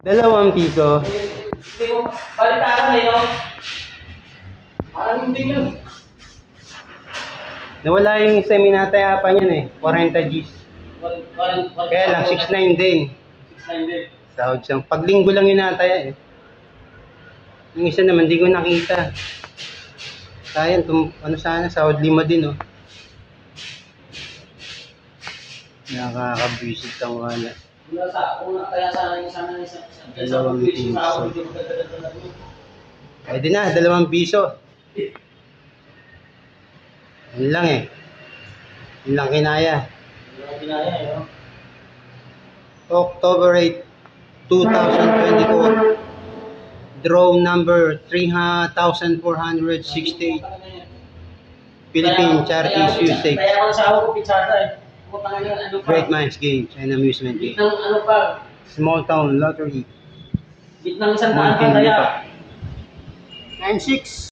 2 piso. Hindi mo, balitaran eh, no? Parang hindi yun. Nawala yung seminatayapan yan eh. 40 Gs. Kaya lang, 6.9 din. 6.9 din. Sahod siyang. Paglinggo lang yun nataya eh. Yung isa naman, di ko nakita. Sayang, ano sana, sahod 5 din oh. Nakakabwisit ang wala. Kaya sana yung sana 2 piso. Pwede na, 2 piso. Yun lang eh. Yun lang kinaya. October 8, 2024. Draw number 3,468. Philippine Charities USA. Kaya ako nasawa ko, pizzada eh. Great Minds Games and Amusement Game. Bitnang ano pa? Small Town Lottery. Bitnang 100 pa kaya. 9-6.